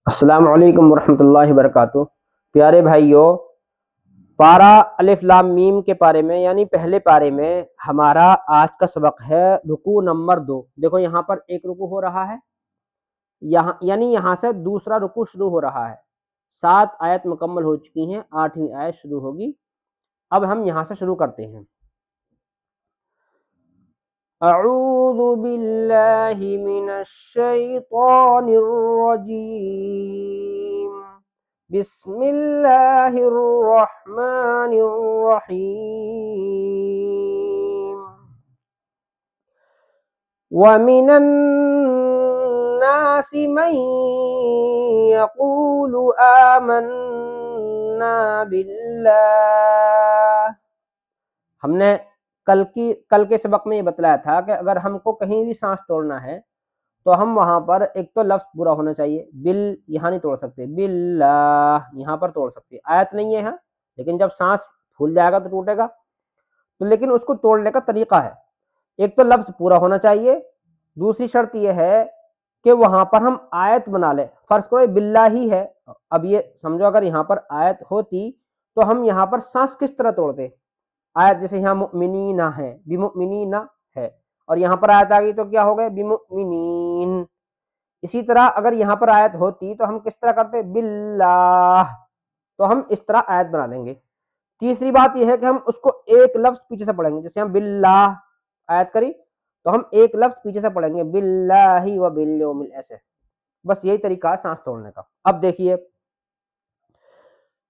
अस्सलाम वालेकुम वरहमतुल्लाहि वबरकातुहू। प्यारे भाइयों, पारा अलिफ लाम मीम के पारे में यानी पहले पारे में हमारा आज का सबक है रुकू नंबर 2। देखो यहाँ पर एक रुकू हो रहा है, यहाँ यानी यहाँ से दूसरा रुकू शुरू हो रहा है। 7 आयत मुकम्मल हो चुकी हैं, 8वीं आयत शुरू होगी। अब हम यहाँ से शुरू करते हैं। अऊज़ु बिल्लाहि मिनश शैतानिर रजीम। बिस्मिल्लाहिर्रहमानिर्रहीम। वमिनन नासि मन यक़ूलु आमन्ना बिल्लाह। हमने कल के सबक में ये बतलाया था कि अगर हमको कहीं भी सांस तोड़ना है तो हम वहां पर एक तो लफ्ज पूरा होना चाहिए, बिल यहाँ नहीं तोड़ सकते, बिल्लाह यहाँ पर तोड़ सकते, आयत नहीं है यहाँ, लेकिन जब सांस फूल जाएगा तो टूटेगा। तो लेकिन उसको तोड़ने का तरीका है, एक तो लफ्ज पूरा होना चाहिए, दूसरी शर्त यह है कि वहां पर हम आयत बना ले। फर्ज करो बिल्लाही है, अब ये समझो अगर यहाँ पर आयत होती तो हम यहाँ पर सांस किस तरह तोड़ते। आयत जैसे यहाँ मुमिनीना है, बिमुमिनीना है, और यहाँ पर आयत आ गई तो क्या हो गए, बिमुमिनीन। इसी तरह अगर यहाँ पर आयत होती तो हम किस तरह करते, बिल्लाह, तो हम इस तरह आयत बना देंगे। तीसरी बात यह है कि हम उसको एक लफ्ज पीछे से पढ़ेंगे, जैसे हम बिल्लाह आयत करी तो हम एक लफ्ज पीछे से पढ़ेंगे, बिल्लाही व बिल्यौमिल, ऐसे। बस यही तरीका है सांस तोड़ने का। अब देखिए,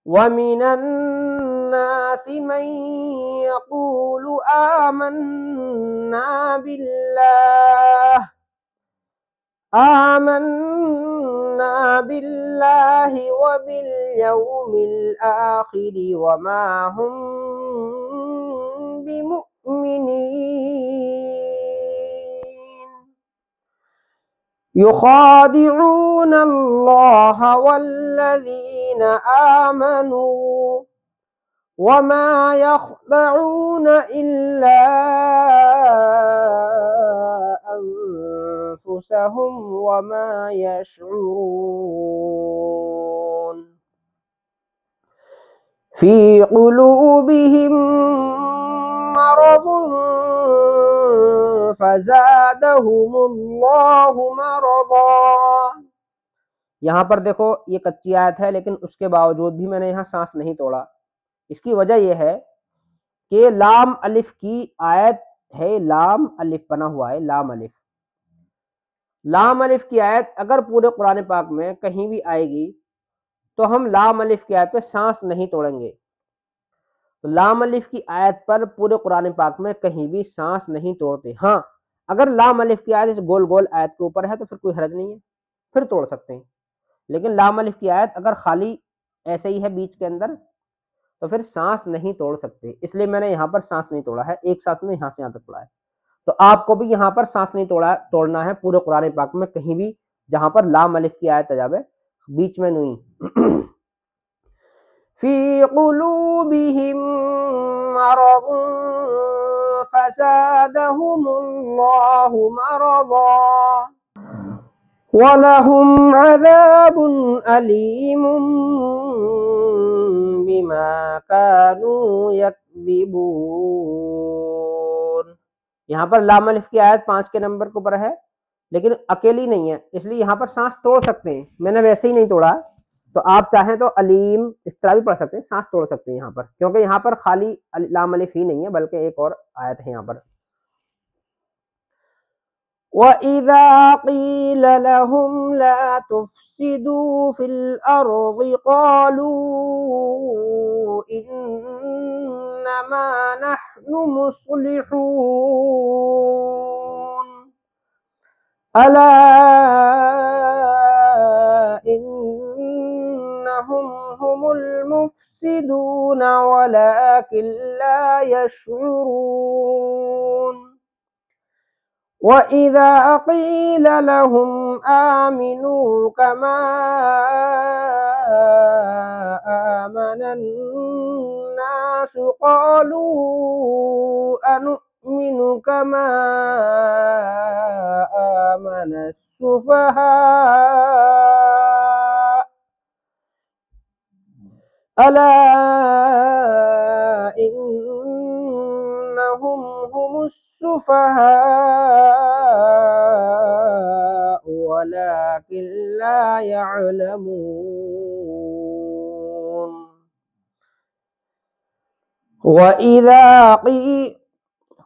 वमिनन नासि मन यक़ूलु आमन्ना बिल्लाह, आमन्ना बिल्लाहि व बिल्यौमिल आखिर वमा हुम बिमुमिनीन। युखादिऊन अल्लाह वल्लज़ीन आमनू वमा यख़दऊन इल्ला अनफुसहुम वमा यशऊरून। फी क़ुलूबिहिम मरज़ुन फ़ज़ादहुमुल्लाहु मरज़ा। यहाँ पर देखो ये कच्ची आयत है, लेकिन उसके बावजूद भी मैंने यहाँ सांस नहीं तोड़ा। इसकी वजह यह है कि लाम अलिफ की आयत है, लाम अलिफ बना हुआ है, लाम अलिफ। लाम अलिफ की आयत अगर पूरे कुरान पाक में कहीं भी आएगी तो हम लाम अलिफ की आयत पे सांस नहीं तोड़ेंगे। तो लाम अलिफ की आयत पर पूरे कुरान पाक में कहीं भी सांस नहीं तोड़ते। हाँ, अगर लाम अलिफ की आयत गोल गोल आयत के ऊपर है तो फिर कोई हर्ज नहीं है, फिर तोड़ सकते हैं। लेकिन लाम अलिफ की आयत अगर खाली ऐसे ही है बीच के अंदर तो फिर सांस नहीं तोड़ सकते। इसलिए मैंने यहाँ पर सांस नहीं तोड़ा है, एक सांस में यहाँ से यहाँ तक पढ़ा है। तो आपको भी यहाँ पर सांस नहीं तोड़ना है पूरे कुरान पाक में कहीं भी जहां पर लाम अलिफ की आयत आ जावे, बीच में नहीं। फी क़ुलूबिहिम मरज़ुन फ़ज़ादहुमुल्लाहु मरज़ा वलहुम अज़ाबुन अलीमुम बिमा कानू यक्ज़िबून। यहाँ पर लाम अलिफ की आयत 5 के नंबर के ऊपर है, लेकिन अकेली नहीं है, इसलिए यहाँ पर सांस तोड़ सकते हैं। मैंने वैसे ही नहीं तोड़ा, तो आप चाहें तो अलीम इस तरह भी पढ़ सकते हैं, सांस तोड़ सकते हैं यहाँ पर, क्योंकि यहाँ पर खाली लाम अलिफ ही नहीं है बल्कि एक और आयत है यहाँ पर। वइज़ा क़ील लहुम ला तुफ़सिदू फ़िल अर्ज़ि क़ालू इन्नमा नहनु मुस्लिहून अला इन्नहुम हुमुल मुफ़सिदून वलाकिन ला यशऊरून। वइज़ा क़ील लहुम आमिनू कमा आमनन नासु क़ालू अनुमिनु कमा आमनस सुफ़हा अला इन्नहुम हुमुस सुफहाउ वलाकिन ला यअलमून।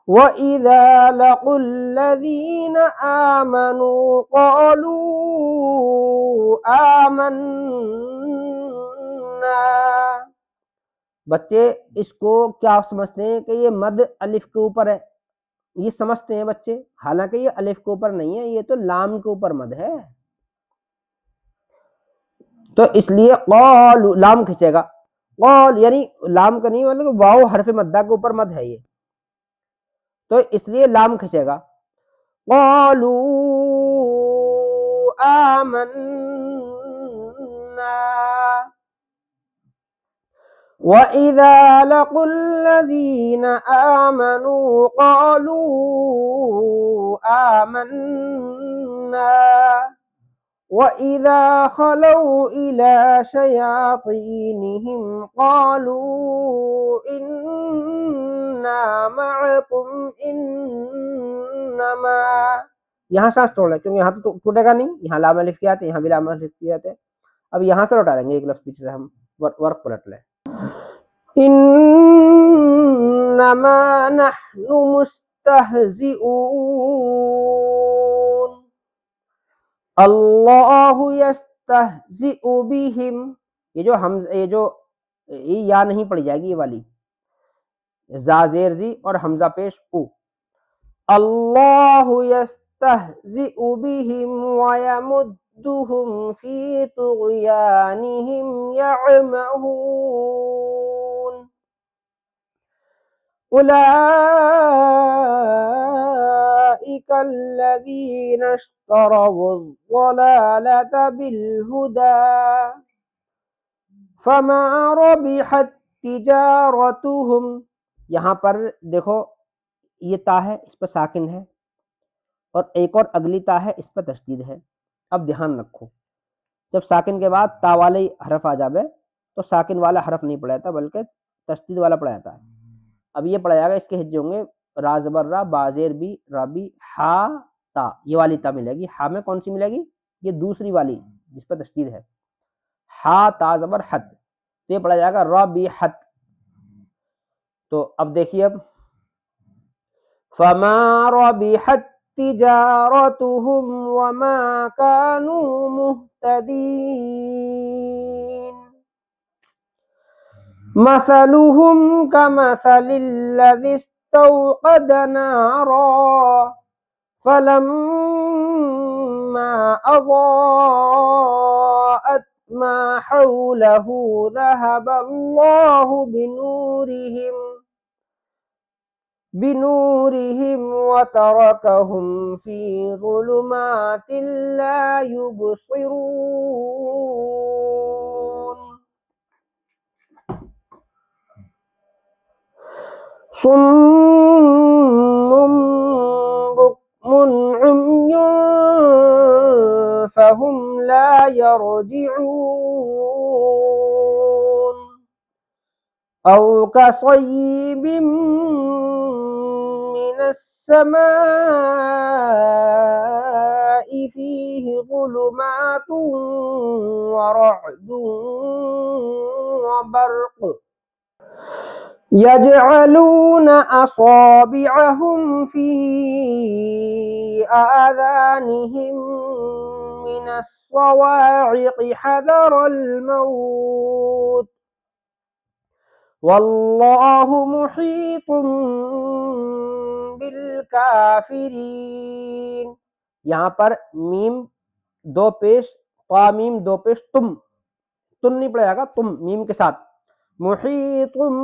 वइज़ा लक़ुल्लज़ीना आमनू क़ालू आमन्ना। बच्चे इसको क्या समझते हैं कि ये मद अलिफ के ऊपर है, ये समझते हैं बच्चे, हालांकि ये अलिफ के ऊपर नहीं है, ये तो लाम के ऊपर मद है। तो इसलिए क़ालू लाम खींचेगा, क़ाल यानी लाम का नहीं मतलब वाव हरफ मद्दा के ऊपर मद है ये, तो इसलिए लाम खींचेगा। क़ालू आमन्ना वइज़ा लक़ुल्लज़ीना आमनू क़ालू आमन्ना वइज़ा खलौ इला शयातीनिहिम क़ालू इन्ना मअकुम इन्नमा। यहाँ सांस तोड़ ले क्योंकि यहाँ तो टूटेगा नहीं, यहाँ लाम अलिफ किया यहाँ भी लाम अलिफ किया। अब यहाँ से लौटा लेंगे एक लफ्ज़ पीछे से, हम वर्क पलट लें। इन्नमा नहनु मुस्तहज़िऊन अल्लाहु यस्तहज़िउ बिहिम। ये जो या नहीं पड़ी जाएगी, ये वाली ज़ाज़ेर जी और हमजा पेश उ। अल्लाहु यस्तहज़िउ बिहिम व यमुद्दुहुम फी तुग़यानिहिम यअमहून उलाइका अल्लज़ीना इश्तरवुज़-ज़लालता बिल-हुदा फमा रबिहत तिजारतुहुम। यहाँ पर देखो ये ता है, इस पर साकिन है, और एक और अगली ता है, इस पर तशदीद है। अब ध्यान रखो, जब साकिन के बाद ता वाले हरफ आ जावे तो साकिन वाला हरफ नहीं पढ़ा जाता बल्कि तशदीद वाला पढ़ा जाता है। अब ये पढ़ा जाएगा, इसके हिज्जे होंगे रा ज़बर रा, बाज़ेर बी, रबी, हा ता, ये वाली ता मिलेगी। हा में कौन सी मिलेगी? ये दूसरी वाली जिस पर तशदीद है, हा ता ज़बर हत, तो ये पढ़ा जाएगा रबी हत। तो अब देखिए, अब फमा रबिहत तिजारतुहुम वमा कानू मुहतदीन मसलुहुम कमसलिल्लज़ी इस्तौक़द नारा फलम्मा अज़ाअत मा हौलहु ज़हबल्लाहु बिनूरिहिम व तरकहुम फी ज़ुलुमातिन ला युबसिरून सुम्मुम बुक्मुन उम्युन फहुम ला यरजिऊन औ कसय्यिबिम मिनस समाई फीहि ज़ुलुमातुन व रअदुन व बर्क़ यजअलून असाबिअहुम फी आज़ानिहिम मिनस सवाइक़ि हज़रल मौत वल्लाहु मुहीतुम बिल काफिरीन। यहाँ पर मीम दो पेश, ता मीम दो पेश, तुम नहीं पड़ेगा, तुम मीम के साथ, मुहीतुम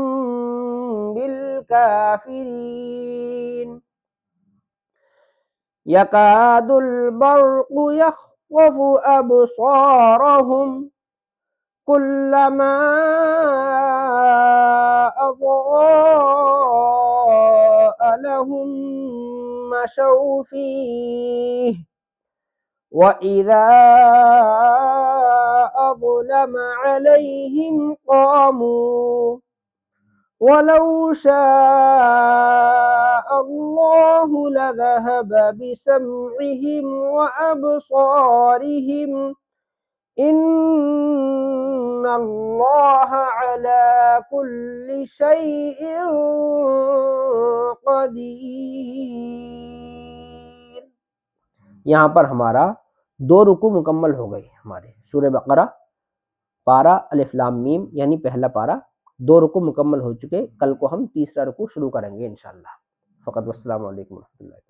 बिल काफिरीन यकादुल बर्क़ु यख़्तफ़ु अबसारहुम कुल्लमा अज़ाअ लहुम मशौ फ़ीहि व इज़ा अज़लम लअलैहिम क़ामू वलौ शाअल्लाहु लज़हब बिसमइहिम व अबसारिहिम इन्नल्लाह अला कुल्ली शैइन क़दीर। यहाँ पर हमारा 2 रुकू मुकम्मल हो गए हमारे सूरह बकरा पारा अलिफ लाम मीम यानी पहला पारा 2 रुकू मुकम्मल हो चुके। कल को हम तीसरा रुकू शुरू करेंगे इंशाअल्लाह। फ़क़त वस्सलामु अलैकुम व रहमतुल्लाहि।